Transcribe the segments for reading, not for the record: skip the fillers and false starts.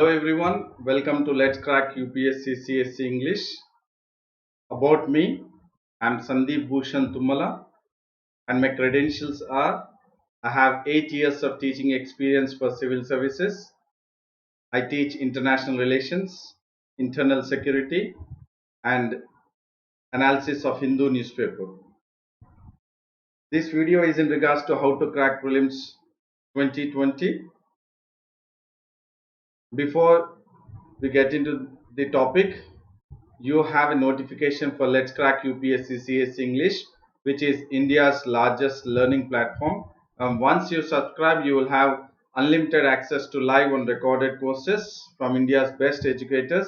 Hello everyone, welcome to Let's Crack UPSC CSE English. About me, I'm Sandeep Bhushan Thummala and my credentials are I have 8 years of teaching experience for civil services. I teach international relations, internal security and analysis of Hindu newspaper. This video is in regards to how to crack prelims 2020. Before we get into the topic, you have a notification for Let's Crack UPSC CSE English, which is India's largest learning platform. Once you subscribe, you will have unlimited access to live and recorded courses from India's best educators.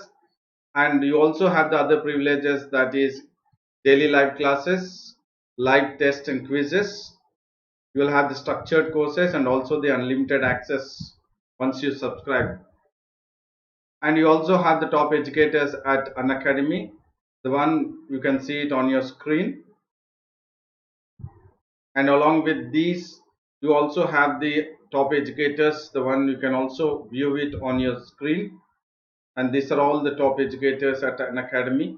And you also have the other privileges, that is daily live classes, live tests and quizzes. You will have the structured courses and also the unlimited access once you subscribe. And you also have the top educators at Unacademy. The one you can see it on your screen, and along with these you also have the top educators, the one you can also view it on your screen, and these are all the top educators at Unacademy.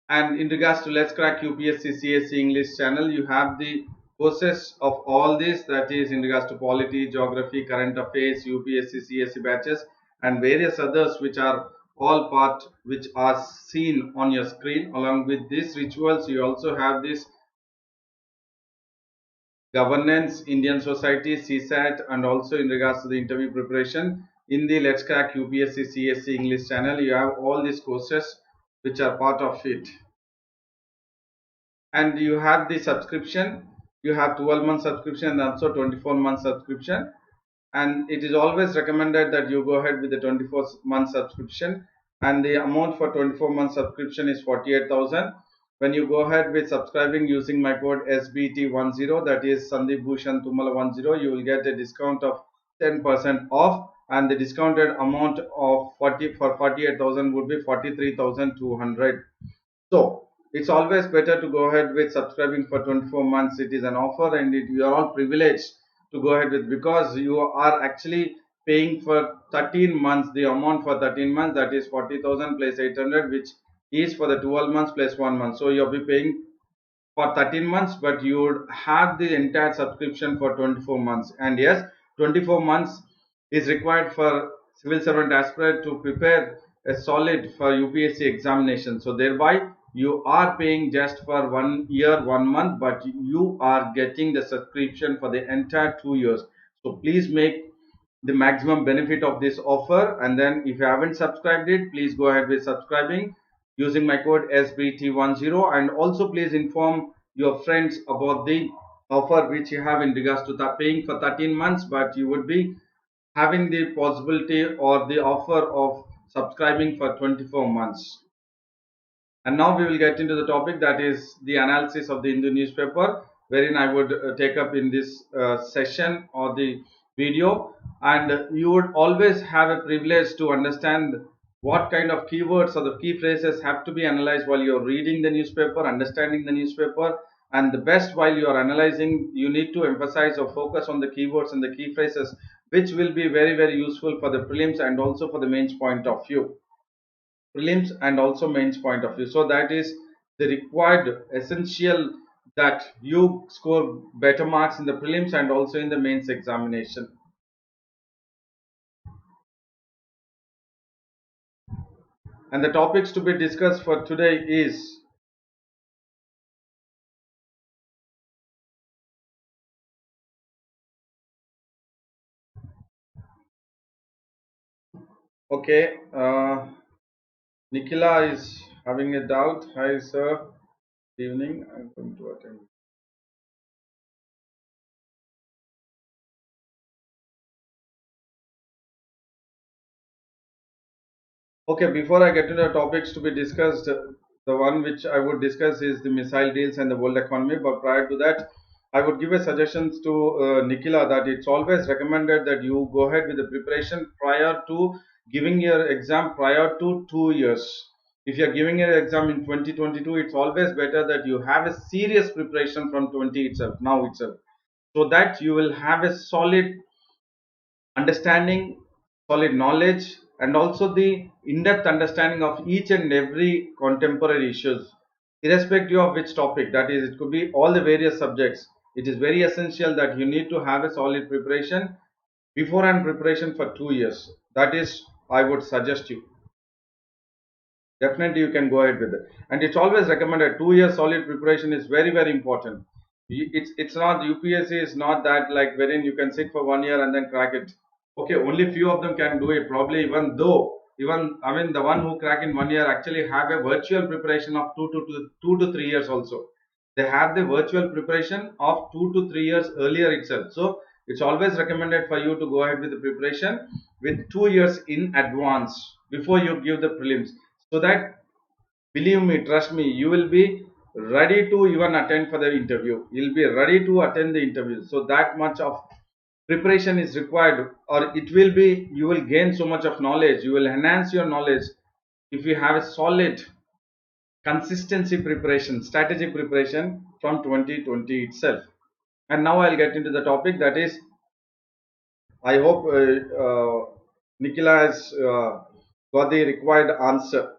And in regards to Let's Crack UPSC CSE English channel, you have the courses of all this, that is in regards to polity, geography, current affairs, UPSC CSE batches and various others, which are all part which are seen on your screen. Along with these rituals, you also have this governance, Indian society, CSAT, and also in regards to the interview preparation. In the Let's Crack UPSC CSE English channel, you have all these courses which are part of it. And you have the subscription, you have 12-month subscription and also 24-month subscription, and it is always recommended that you go ahead with the 24-month subscription, and the amount for 24-month subscription is 48,000. When you go ahead with subscribing using my code SBT10, that is Sandeep Bhushan Thummala 10, you will get a discount of 10% off, and the discounted amount of 48,000 would be 43,200. So it's always better to go ahead with subscribing for 24 months. It is an offer, and you are all privileged to go ahead with, because you are actually paying for 13 months, the amount for 13 months, that is 40,000 plus 800, which is for the 12 months plus 1 month. So you'll be paying for 13 months, but you would have the entire subscription for 24 months. And yes, 24 months is required for civil servant aspirant to prepare a solid for UPSC examination. So thereby you are paying just for 1 year 1 month, but you are getting the subscription for the entire 2 years. So please make the maximum benefit of this offer, and then if you haven't subscribed it, please go ahead with subscribing using my code SBT10, and also please inform your friends about the offer which you have in regards to the paying for 13 months, but you would be having the possibility or the offer of subscribing for 24 months. And now we will get into the topic, that is the analysis of the Hindu newspaper, wherein I would take up in this session or the video. And you would always have a privilege to understand what kind of keywords or the key phrases have to be analyzed while you're reading the newspaper, understanding the newspaper. And the best, while you are analyzing, you need to emphasize or focus on the keywords and the key phrases, which will be very, very useful for the prelims and also for the mains point of view. Prelims and also mains point of view. So that is the required essential, that you score better marks in the prelims and also in the mains examination. And the topics to be discussed for today is okay. Nikhila is having a doubt. Hi sir, good evening. I'm going to attend. Okay, before I get to the topics to be discussed, the one which I would discuss is the missile deals and the world economy. But prior to that, I would give a suggestions to Nikhila, that it's always recommended that you go ahead with the preparation prior to giving your exam prior to 2 years. If you are giving your exam in 2022, it's always better that you have a serious preparation from 20 itself, now itself, so that you will have a solid understanding, solid knowledge, and also the in-depth understanding of each and every contemporary issues, irrespective of which topic. That is, it could be all the various subjects. It is very essential that you need to have a solid preparation beforehand preparation for 2 years. That is, I would suggest you. Definitely you can go ahead with it, and it's always recommended. 2 years solid preparation is very very important. It's not, UPSC is not that like wherein you can sit for 1 year and then crack it. Okay, only few of them can do it probably, even though, even I mean the one who crack in 1 year actually have a virtual preparation of 2 to 3 years also. They have the virtual preparation of 2 to 3 years earlier itself. So it's always recommended for you to go ahead with the preparation with 2 years in advance before you give the prelims, so that, believe me, trust me, you will be ready to even attend for the interview. You'll be ready to attend the interview. So that much of preparation is required, or it will be, you will gain so much of knowledge, you will enhance your knowledge if you have a solid consistency preparation, strategic preparation from 2020 itself. And now I'll get into the topic, that is, I hope Nikhila has got the required answer.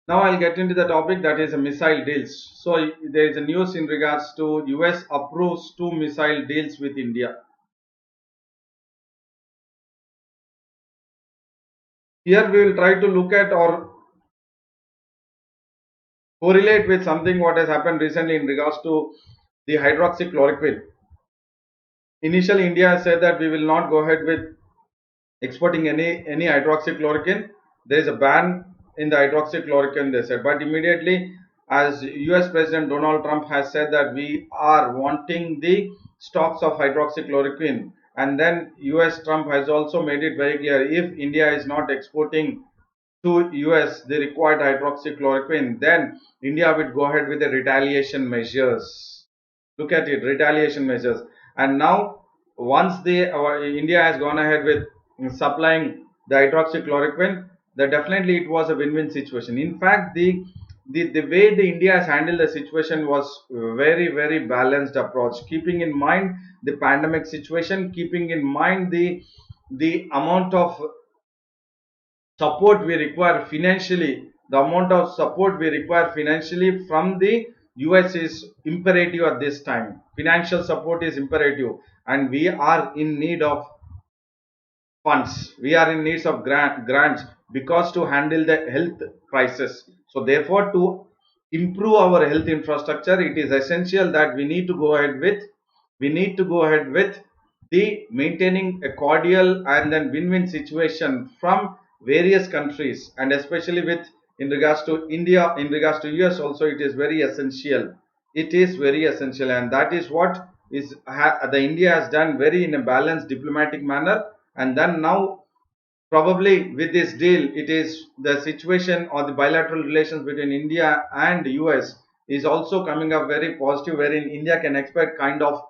Now I'll get into the topic, that is missile deals. So there is a news in regards to US approves 2 missile deals with India. Here we will try to look at or correlate with something what has happened recently in regards to the hydroxychloroquine. Initially, India has said that we will not go ahead with exporting any hydroxychloroquine. There is a ban in the hydroxychloroquine, they said. But immediately, as US President Donald Trump has said that we are wanting the stocks of hydroxychloroquine, and then US Trump has also made it very clear, if India is not exporting to US the required hydroxychloroquine, then India would go ahead with the retaliation measures. Look at it, retaliation measures. And now, once India has gone ahead with supplying the hydroxychloroquine, that definitely it was a win-win situation. In fact, the way the India has handled the situation was very very balanced approach, keeping in mind the pandemic situation, keeping in mind the amount of support we require financially, the amount of support we require financially from the US is imperative at this time. Financial support is imperative, and we are in need of funds. We are in needs of grants, because to handle the health crisis. So therefore, to improve our health infrastructure, it is essential that we need to go ahead with the maintaining a cordial and then win-win situation from various countries, and especially with in regards to India, in regards to US also, it is very essential. It is very essential, and that is what the India has done very in a balanced diplomatic manner. And then now, probably with this deal, it is the situation or the bilateral relations between India and US is also coming up very positive, wherein India can expect kind of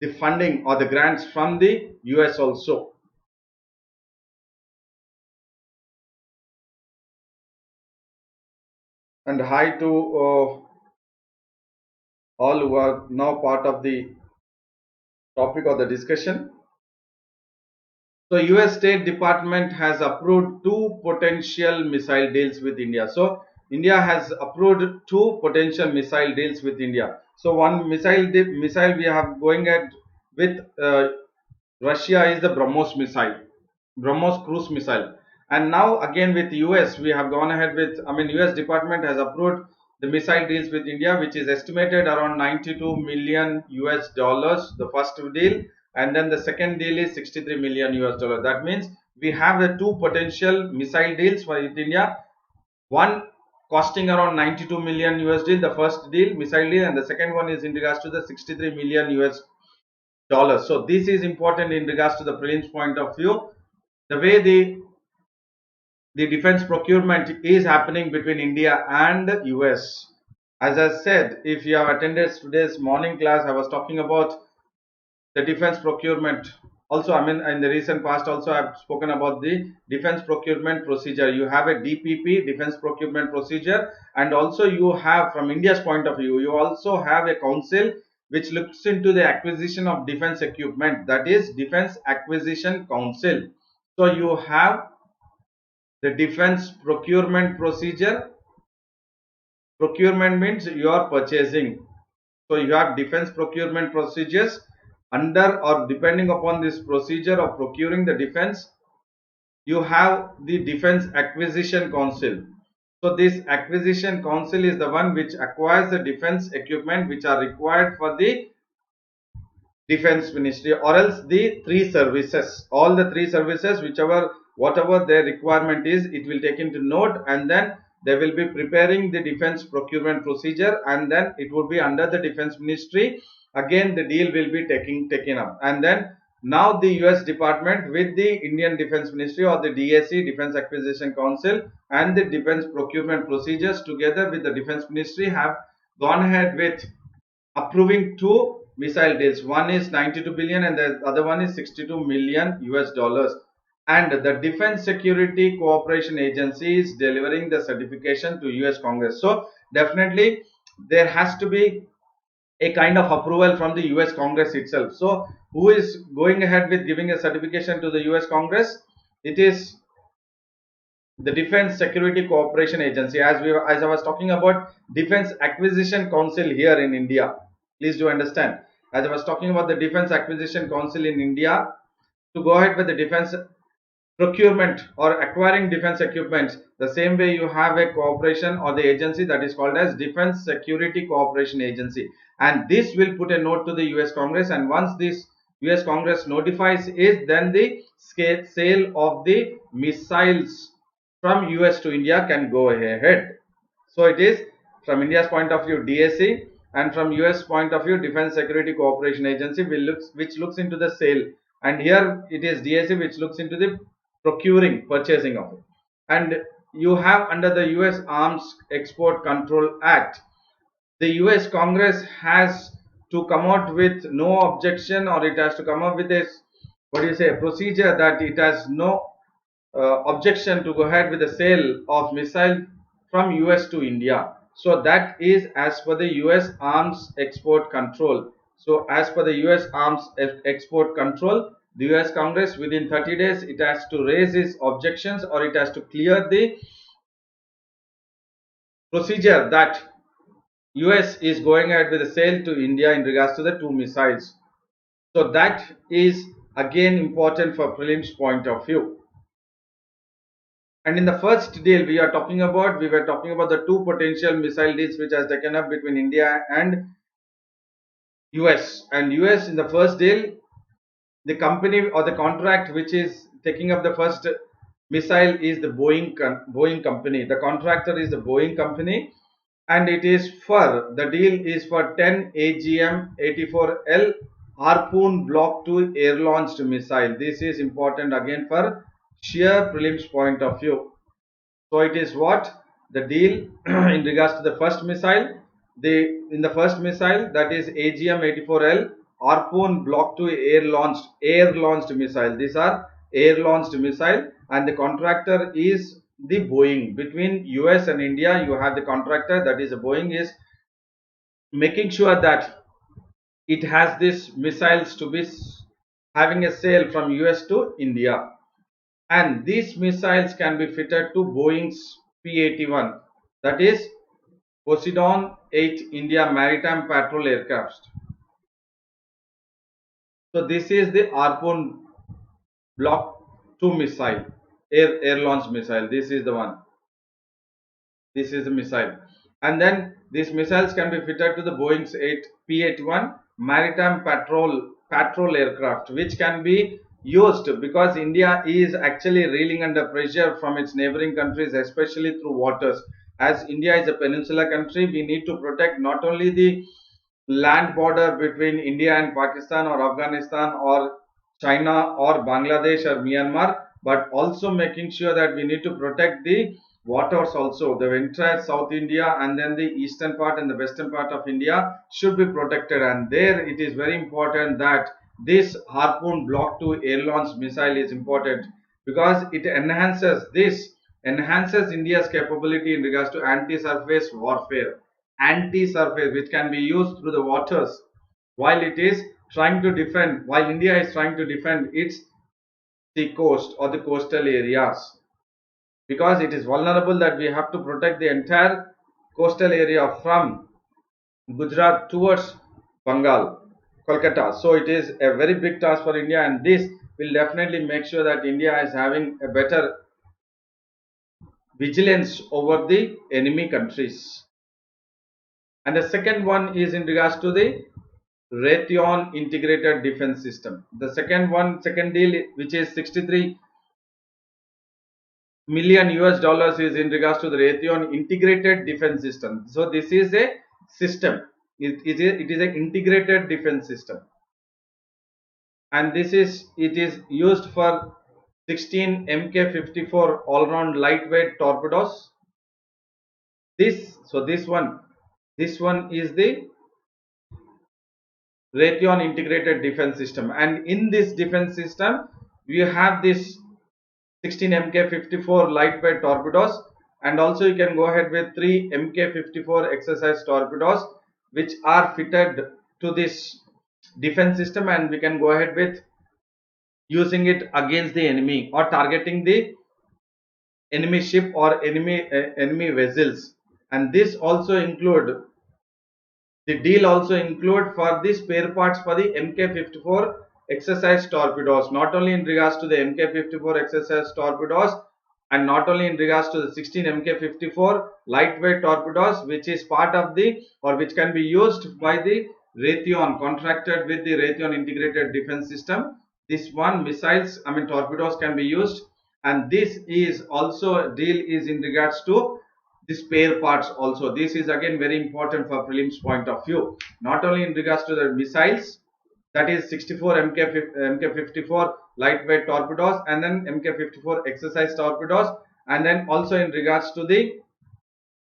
the funding or the grants from the US also. And hi to all who are now part of the topic of the discussion. So US State Department has approved 2 potential missile deals with India. So India has approved 2 potential missile deals with India. So one missile we have going at with Russia is the BrahMos missile, BrahMos cruise missile. And now again with US, we have gone ahead with, I mean, US Department has approved the missile deals with India, which is estimated around 92 million US dollars, the first deal, and then the second deal is 63 million US dollars. That means we have the 2 potential missile deals for India, one costing around 92 million US deal, the first deal, missile deal, and the second one is in regards to the 63 million US dollars. So this is important in regards to the prelims point of view. The way the defense procurement is happening between India and US. As I said, if you have attended today's morning class, I was talking about the defense procurement. Also, I mean, in the recent past also, I've spoken about the defense procurement procedure. You have a DPP, defense procurement procedure, and also you have, from India's point of view, you also have a council which looks into the acquisition of defense equipment, that is Defense Acquisition Council. So you have the defense procurement procedure. Procurement means you are purchasing. So you have defense procurement procedures. Under or depending upon this procedure of procuring the defense, you have the Defense Acquisition Council. So this acquisition council is the one which acquires the defense equipment which are required for the defense ministry, or else the three services, all the three services, whichever whatever their requirement is, it will take into note, and then they will be preparing the defense procurement procedure, and then it would be under the defense ministry. Again the deal will be taken up, and then now the US department with the Indian Defense Ministry or the DAC, Defense Acquisition Council, and the defense procurement procedures together with the defense ministry have gone ahead with approving two missile deals. One is 92 billion and the other one is 62 million US dollars. And the Defense Security Cooperation Agency is delivering the certification to US Congress. So definitely there has to be a kind of approval from the US Congress itself. So who is going ahead with giving a certification to the US Congress? It is the Defense Security Cooperation Agency. As I was talking about Defense Acquisition Council here in India, please do understand, as I was talking about the Defense Acquisition Council in India, to go ahead with the defense procurement or acquiring defense equipment, the same way you have a cooperation or the agency that is called as Defense Security Cooperation Agency, and this will put a note to the US Congress, and once this US Congress notifies it, then the sale of the missiles from US to India can go ahead. So it is from India's point of view DAC, and from US point of view Defense Security Cooperation Agency which looks into the sale, and here it is DAC which looks into the purchasing of it. And you have under the US Arms Export Control Act, the US Congress has to come out with no objection, or it has to come up with a procedure that it has no objection to go ahead with the sale of missile from US to India. So that is as per the US Arms Export Control. So as per the US Arms Export Control, the US Congress within 30 days it has to raise its objections, or it has to clear the procedure that US is going ahead with the sale to India in regards to the two missiles. So that is again important for prelims point of view. And in the first deal we were talking about the two potential missile deals which has taken up between India and US. And US in the first deal, the company or the contract which is taking up the first missile is the Boeing company. The contractor is the Boeing company, and it is for the deal is for 10 AGM-84L Harpoon Block 2 air-launched missile. This is important again for sheer prelims point of view. So it is what the deal in regards to the first missile. In the first missile, that is AGM-84L Harpoon Block 2 air-launched missile. These are air-launched missile, and the contractor is the Boeing. Between US and India, you have the contractor, that is Boeing, is making sure that it has these missiles to be having a sale from US to India, and these missiles can be fitted to Boeing's P-81, that is Poseidon 8 India Maritime Patrol Aircraft. So this is the Harpoon Block 2 missile, air-launched missile. This is the one. This is the missile, and then these missiles can be fitted to the Boeing's P-81 Maritime Patrol Aircraft, which can be used because India is actually reeling under pressure from its neighboring countries, especially through waters. As India is a peninsula country, we need to protect not only the land border between India and Pakistan or Afghanistan or China or Bangladesh or Myanmar, but also making sure that we need to protect the waters also. The entire South India and then the eastern part and the western part of India should be protected, and there it is very important that this Harpoon Block 2 air-launched missile is important because it enhances India's capability in regards to anti-surface warfare, which can be used through the waters. while it is trying to defend, while India is trying to defend its sea coast or the coastal areas, because it is vulnerable, that we have to protect the entire coastal area from Gujarat towards Bengal, Kolkata. So it is a very big task for India, and this will definitely make sure that India is having a better vigilance over the enemy countries. And the second one is in regards to the Raytheon integrated defense system. The second deal, which is 63 million US dollars, is in regards to the Raytheon integrated defense system. So this is a system. It is an integrated defense system, and it is used for 16 Mk54 all-round lightweight torpedoes. This one is the Raytheon integrated defense system, and in this defense system we have this 16 Mk54 lightweight torpedoes, and also you can go ahead with 3 Mk54 exercise torpedoes, which are fitted to this defense system, and we can go ahead with using it against the enemy or targeting the enemy ship or enemy vessels. And this also include, the deal also include for the spare parts for the Mk54 exercise torpedoes, not only in regards to the Mk54 exercise torpedoes, and not only in regards to the 16 Mk54 lightweight torpedoes, which is part of the, or which can be used by the Raytheon, contracted with the Raytheon integrated defense system. This one missiles, torpedoes can be used, and this is also deal is in regards to the spare parts also. This is again very important for prelims point of view, not only in regards to the missiles, that is 64 Mk54 lightweight torpedoes, and then Mk54 exercise torpedoes, and then also in regards to the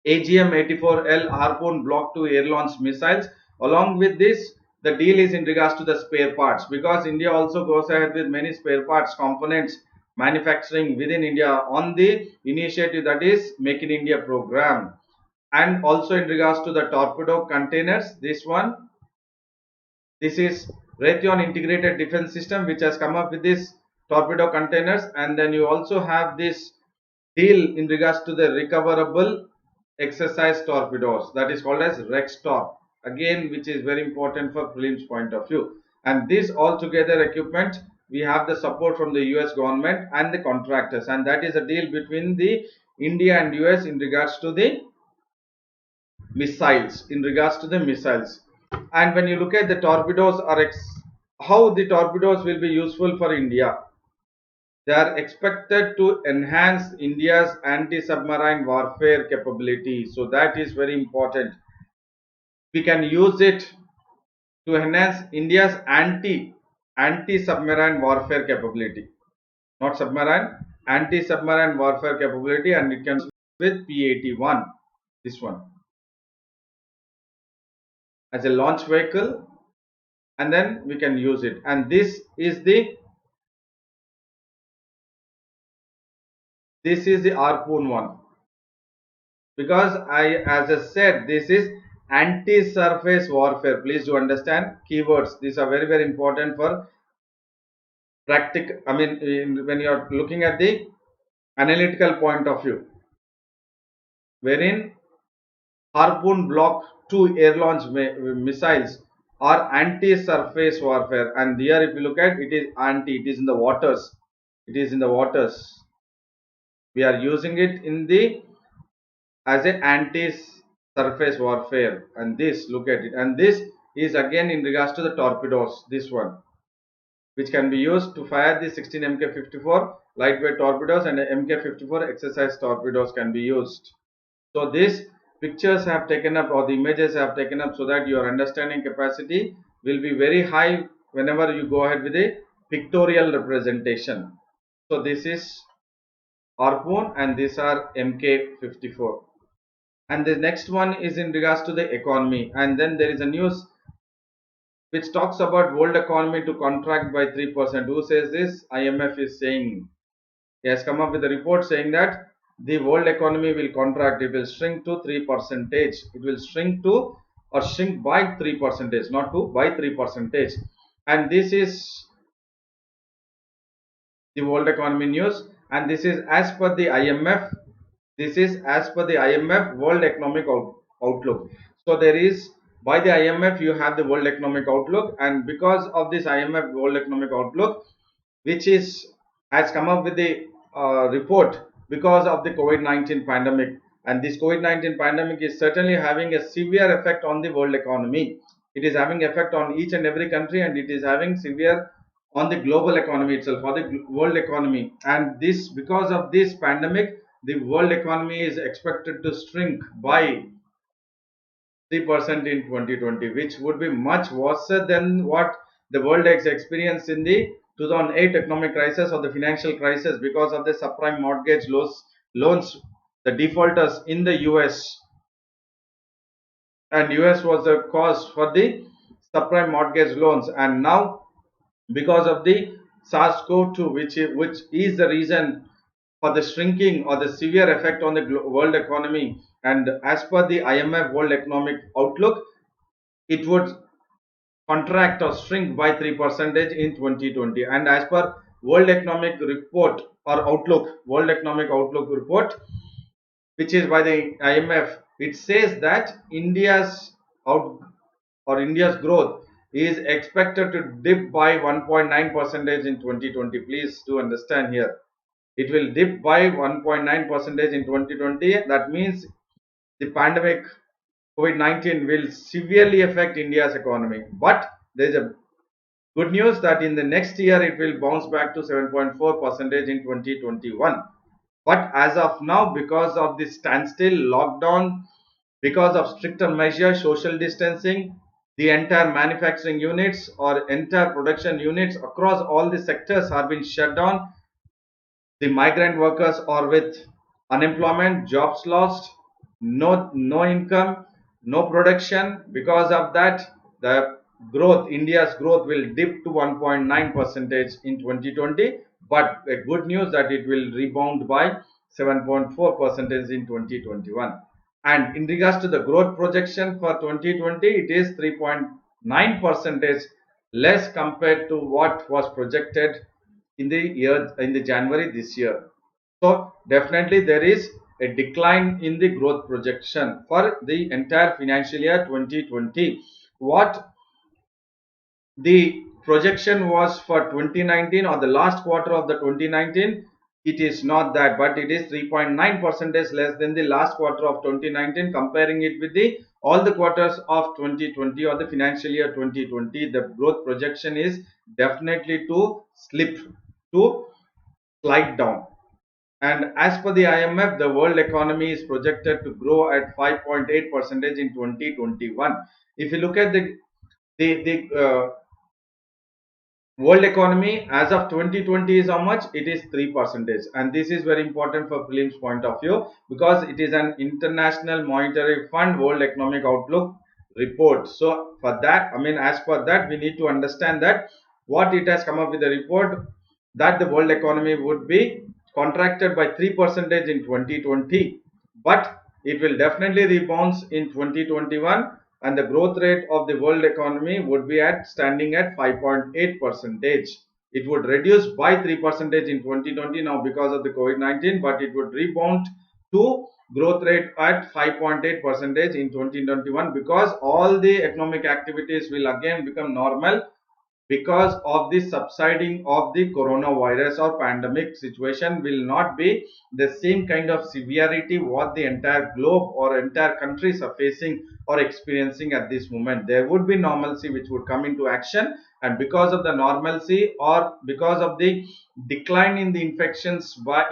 AGM-84L Harpoon Block 2 air launched missiles. Along with this, the deal is in regards to the spare parts, because India also goes ahead with many spare parts components manufacturing within India on the initiative, that is Make in India program. And also in regards to the torpedo containers, this is Raytheon integrated defense system which has come up with this torpedo containers. And then you also have this deal in regards to the recoverable exercise torpedoes, that is called as REXTOR, again which is very important for prelims point of view. And this altogether equipment, we have the support from the US government and the contractors, and that is a deal between the India and US in regards to the missiles, And when you look at the torpedoes, how the torpedoes will be useful for India, they are expected to enhance India's anti-submarine warfare capability. So that is very important. We can use it to enhance India's anti-submarine warfare capability, not submarine, anti-submarine warfare capability, and it can with P-81, this one, as a launch vehicle, and then we can use it. And this is the Harpoon one, because as I said, this is anti-surface warfare. Please do understand keywords. These are very, very important for practical, when you are looking at the analytical point of view, wherein Harpoon Block 2 air launch missiles are anti-surface warfare, and here if you look at it, is it is in the waters. We are using it in the as a anti-surface warfare, and this, look at it, and this is again in regards to the torpedoes, this one, which can be used to fire the 16 Mk54 lightweight torpedoes, and Mk54 exercise torpedoes can be used. So these pictures have taken up, or the images have taken up, so that your understanding capacity will be very high whenever you go ahead with a pictorial representation. So this is Harpoon, and these are Mk54. And the next one is in regards to the economy, and then there is a news which talks about world economy to contract by 3%. Who says this? IMF is saying. He has come up with a report saying that the world economy will contract. It will shrink to 3%. It will shrink to or shrink by 3%, not 2, by 3%. And this is the world economy news, and this is as per the IMF. This is as per the IMF World Economic Outlook. So there is, by the IMF you have the World Economic Outlook, and because of this IMF World Economic Outlook, which is has come up with the report because of the COVID-19 pandemic, and this COVID-19 pandemic is certainly having a severe effect on the world economy. It is having effect on each and every country, and it is having severe on the global economy itself, or the world economy. And this, because of this pandemic, the world economy is expected to shrink by 3% in 2020, which would be much worse than what the world has experienced in the 2008 economic crisis or the financial crisis, because of the subprime mortgage loans, the defaulters in the US, and US was the cause for the subprime mortgage loans. And now, because of the SARS-CoV-2, which is the reason for the shrinking or the severe effect on the world economy, and as per the IMF World Economic Outlook, it would contract or shrink by 3% in 2020. And as per World Economic Report or Outlook, World Economic Outlook report, which is by the IMF, it says that India's growth is expected to dip by 1.9% in 2020. Please do understand here. It will dip by 1.9% in 2020. That means the pandemic COVID-19 will severely affect India's economy. But there is a good news that in the next year it will bounce back to 7.4% in 2021. But as of now, because of the standstill, lockdown, because of stricter measures, social distancing, the entire manufacturing units or entire production units across all the sectors have been shut down. The migrant workers are with unemployment, jobs lost, no income, no production. Because of that, the India's growth will dip to 1.9% in 2020. But a good news that it will rebound by 7.4% in 2021. And in regards to the growth projection for 2020, it is 3.9% less compared to what was projected in the January this year. So definitely there is a decline in the growth projection for the entire financial year 2020. What the projection was for 2019 or the last quarter of the 2019, it is not that, but it is 3.9% less than the last quarter of 2019. Comparing it with the all the quarters of 2020 or the financial year 2020, the growth projection is definitely to slide down. And as per the IMF, the world economy is projected to grow at 5.8% in 2021. If you look at the world economy as of 2020 is how much? It is 3%. And this is very important for prelims point of view, because it is an International Monetary Fund World Economic Outlook report. So for that, as per that, we need to understand that what it has come up with the report, that the world economy would be contracted by 3% in 2020, but it will definitely rebound in 2021, and the growth rate of the world economy would be standing at 5.8%. It would reduce by 3% in 2020 now because of the COVID-19, but it would rebound to growth rate at 5.8% in 2021, because all the economic activities will again become normal because of the subsiding of the coronavirus or pandemic situation. Will not be the same kind of severity what the entire globe or entire countries are facing or experiencing at this moment. There would be normalcy which would come into action, and because of the normalcy or because of the decline in the infection by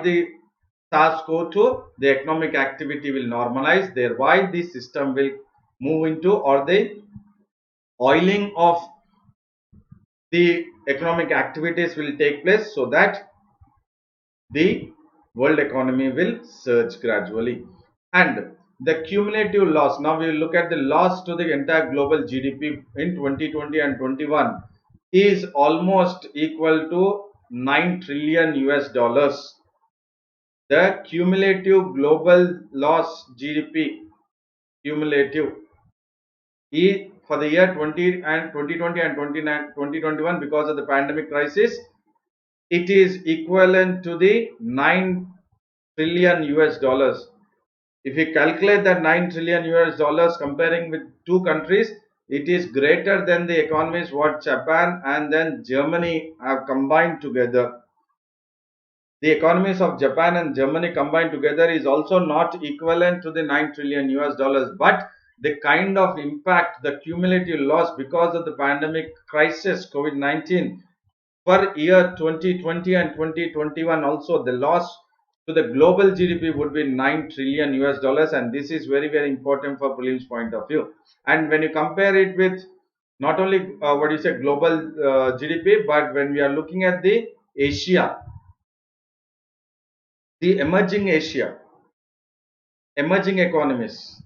the SARS-CoV-2, the economic activity will normalize, thereby the system will move into, or the oiling of the economic activities will take place, so that the world economy will surge gradually. And the cumulative loss, now we will look at the loss to the entire global GDP in 2020 and 21, is almost equal to 9 trillion US dollars. The cumulative global loss GDP cumulative for the year 20 and 2020 and 2021 because of the pandemic crisis, it is equivalent to the 9 trillion US dollars. If you calculate that 9 trillion US dollars comparing with two countries, it is greater than the economies what Japan and then Germany have combined together. The economies of Japan and Germany combined together is also not equivalent to the 9 trillion US dollars, but the kind of impact, the cumulative loss because of the pandemic crisis COVID-19 for year 2020 and 2021 also, the loss to the global GDP would be 9 trillion US dollars, and this is very important for prelims point of view. And when you compare it with not only what you say global GDP, but when we are looking at the Asia, the emerging Asia, emerging economies,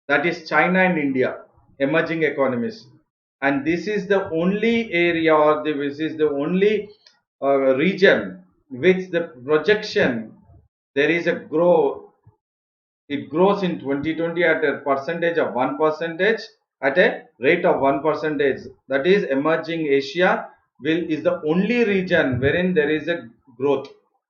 that is China and India, emerging economies, and this is the only area or this is the only region which the projection there is a growth. It grows in 2020 at a percentage of 1%, at a rate of 1%. That is, emerging Asia is the only region wherein there is a growth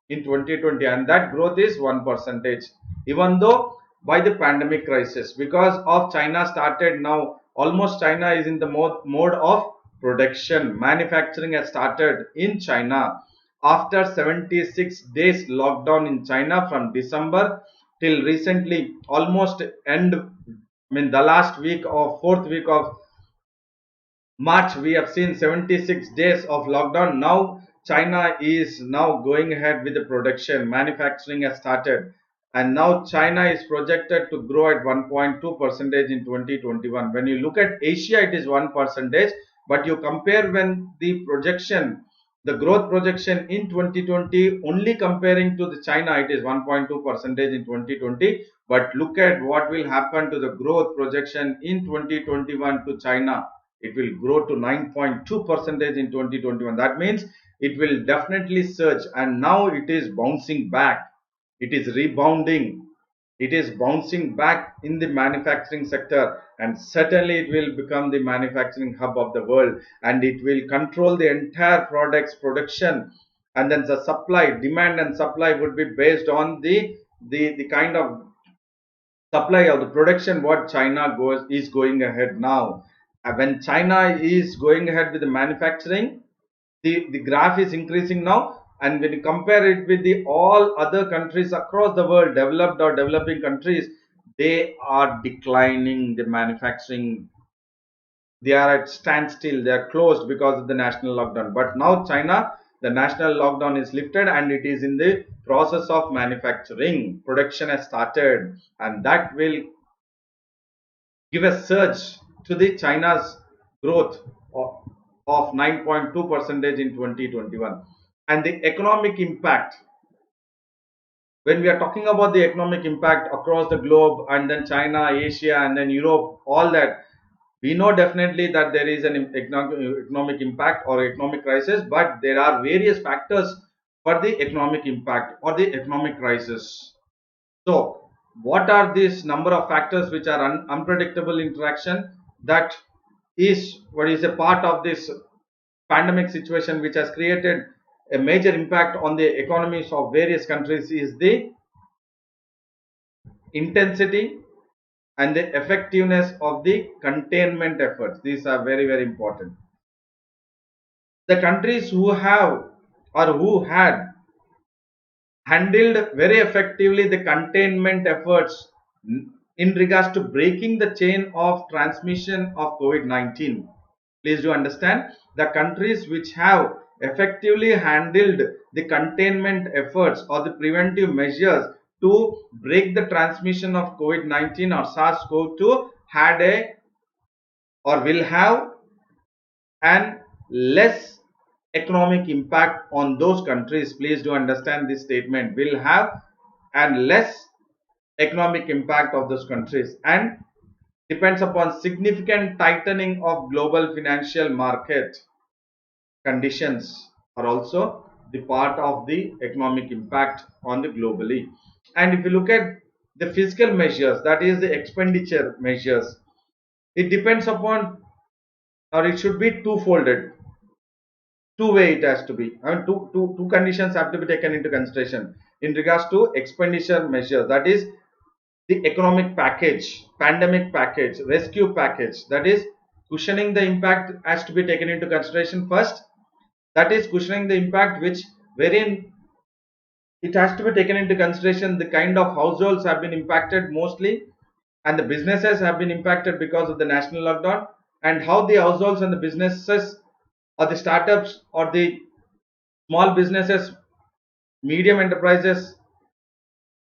in 2020, and that growth is 1%. Even though by the pandemic crisis, because of China started now, almost China is in the mode of production. Manufacturing has started in China after 76 days lockdown in China from December till recently, almost the last week or fourth week of March, we have seen 76 days of lockdown. Now China is now going ahead with the production. Manufacturing has started, and now China is projected to grow at 1.2% in 2021. When you look at Asia, it is 1%, but you compare when the projection, the growth projection in 2020, only comparing to the China, it is 1.2% in 2020. But look at what will happen to the growth projection in 2021 to China. It will grow to 9.2% in 2021. That means it will definitely surge, and now it is bouncing back. It is rebounding. It is bouncing back in the manufacturing sector, and certainly it will become the manufacturing hub of the world, and it will control the entire products production, and then the supply, demand and supply would be based on the kind of supply of the production what China is going ahead now. When China is going ahead with the manufacturing, the graph is increasing now, and when you compare it with the all other countries across the world, developed or developing countries, they are declining the manufacturing. They are at standstill, they are closed because of the national lockdown. But now China, the national lockdown is lifted and it is in the process of manufacturing. Production has started, and that will give a surge to the China's growth of 9.2% in 2021. And the economic impact, when we are talking about the economic impact across the globe, and then China, Asia, and then Europe, all that, we know definitely that there is an economic impact or economic crisis, but there are various factors for the economic impact or the economic crisis. So what are these number of factors which are unpredictable interaction that is what is a part of this pandemic situation which has created a major impact on the economies of various countries is the intensity and the effectiveness of the containment efforts. These are very important. The countries who have or who had handled very effectively the containment efforts in regards to breaking the chain of transmission of COVID-19. Please do understand, the countries which have effectively handled the containment efforts or the preventive measures to break the transmission of COVID-19 or SARS-CoV-2 had a or will have an less economic impact on those countries. Please do understand this statement, will have and less economic impact of those countries, and depends upon significant tightening of global financial market conditions are also the part of the economic impact on the globally. And if you look at the fiscal measures, that is the expenditure measures, it depends upon, or it should be two-folded, two-way it has to be. I mean, two conditions have to be taken into consideration in regards to expenditure measures. That is the economic package, pandemic package, rescue package. That is cushioning the impact has to be taken into consideration first. That is cushioning the impact, which wherein it has to be taken into consideration the kind of households have been impacted mostly, and the businesses have been impacted because of the national lockdown, and how the households and the businesses or the startups or the small businesses, medium enterprises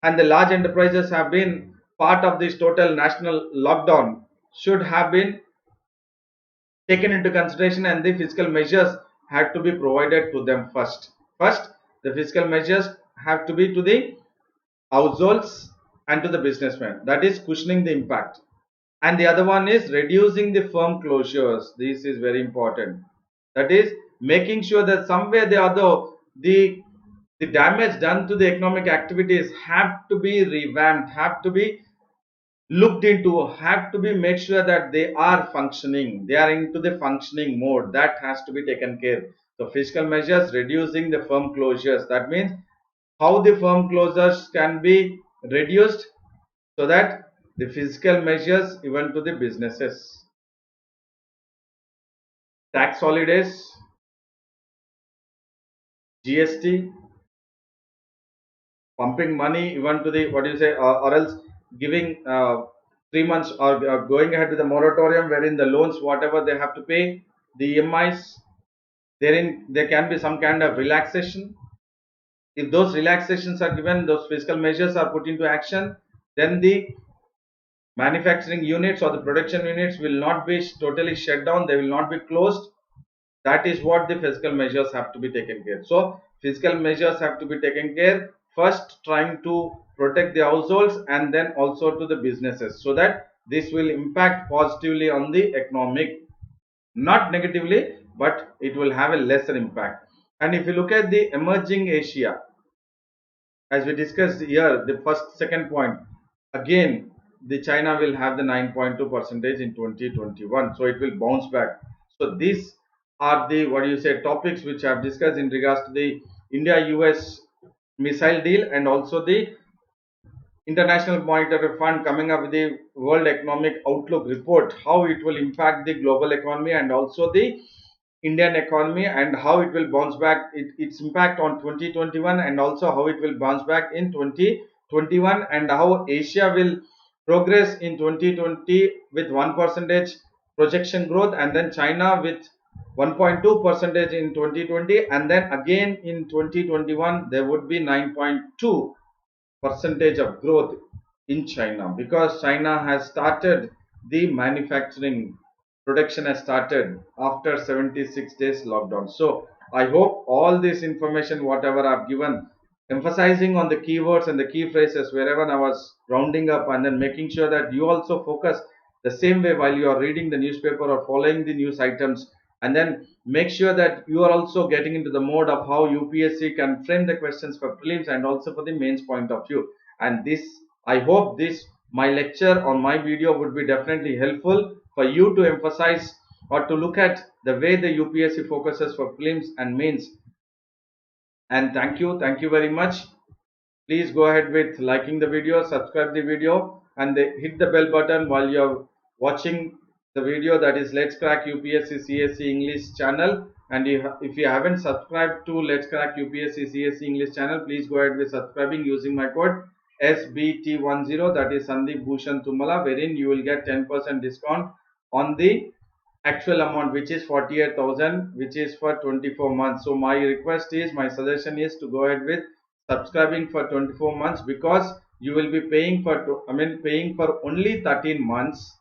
and the large enterprises have been part of this total national lockdown should have been taken into consideration, and the fiscal measures had to be provided to them first. First, the fiscal measures have to be to the households and to the businessmen. That is cushioning the impact. And the other one is reducing the firm closures. This is very important. That is making sure that somewhere the other the damage done to the economic activities have to be revamped, have to be looked into, have to be made sure that they are functioning, they are into the functioning mode. That has to be taken care. So fiscal measures, reducing the firm closures, that means how the firm closures can be reduced so that the fiscal measures even to the businesses, tax holidays, GST, pumping money even to the what do you say, or else giving 3 months or going ahead with the moratorium wherein the loans whatever they have to pay, the EMIs, therein there can be some kind of relaxation. If those relaxations are given, those fiscal measures are put into action, then the manufacturing units or the production units will not be totally shut down, they will not be closed. That is what the fiscal measures have to be taken care. So fiscal measures have to be taken care first, trying to protect the households and then also to the businesses, so that this will impact positively on the economic, not negatively, but it will have a lesser impact. And if you look at the emerging Asia, as we discussed here, the first second point, again the China will have the 9.2 percentage in 2021, so it will bounce back. So these are the what do you say topics which I have discussed in regards to the India US missile deal, and also the International Monetary Fund coming up with the World Economic Outlook report, how it will impact the global economy and also the Indian economy, and how it will bounce back, its impact on 2021, and also how it will bounce back in 2021, and how Asia will progress in 2020 with 1 percentage projection growth, and then China with 1.2 percentage in 2020, and then again in 2021 there would be 9.2 percentage of growth in China, because China has started the manufacturing, production has started after 76 days lockdown. So I hope all this information whatever I've given, emphasizing on the keywords and the key phrases wherever I was rounding up, and then making sure that you also focus the same way while you are reading the newspaper or following the news items, and then make sure that you are also getting into the mode of how UPSC can frame the questions for prelims and also for the mains point of view. And this, I hope this my lecture on my video would be definitely helpful for you to emphasize or to look at the way the UPSC focuses for prelims and mains. And thank you very much. Please go ahead with liking the video, subscribe the video, and hit the bell button while you're watching the video, that is Let's Crack UPSC CSE English channel. And if you haven't subscribed to Let's Crack UPSC CSE English channel, please go ahead with subscribing using my code SBT10, that is Sandeep Bhushan Thummala, wherein you will get 10% discount on the actual amount, which is 48,000, which is for 24 months. So my request is, my suggestion is to go ahead with subscribing for 24 months, because you will be paying for paying for only 13 months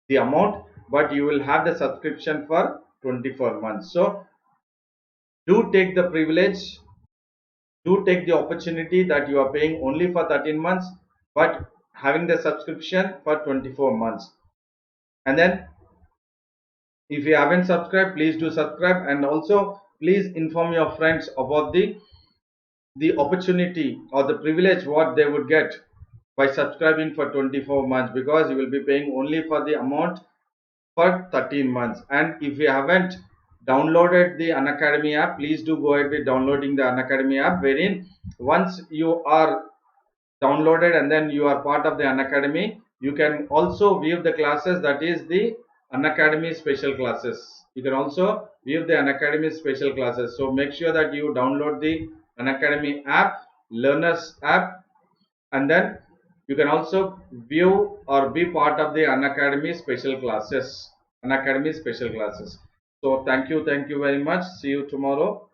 the amount, but you will have the subscription for 24 months. So do take the privilege, do take the opportunity that you are paying only for 13 months but having the subscription for 24 months. And then if you haven't subscribed, please do subscribe, and also please inform your friends about the opportunity or the privilege what they would get by subscribing for 24 months, because you will be paying only for the amount for 13 months. And if you haven't downloaded the Unacademy app, please do go ahead with downloading the Unacademy app, wherein once you are downloaded and then you are part of the Unacademy, you can also view the classes, that is the Unacademy special classes. You can also view the Unacademy special classes. So make sure that you download the Unacademy app, learners app, and then you can also view or be part of the Unacademy special classes. So thank you very much. See you tomorrow.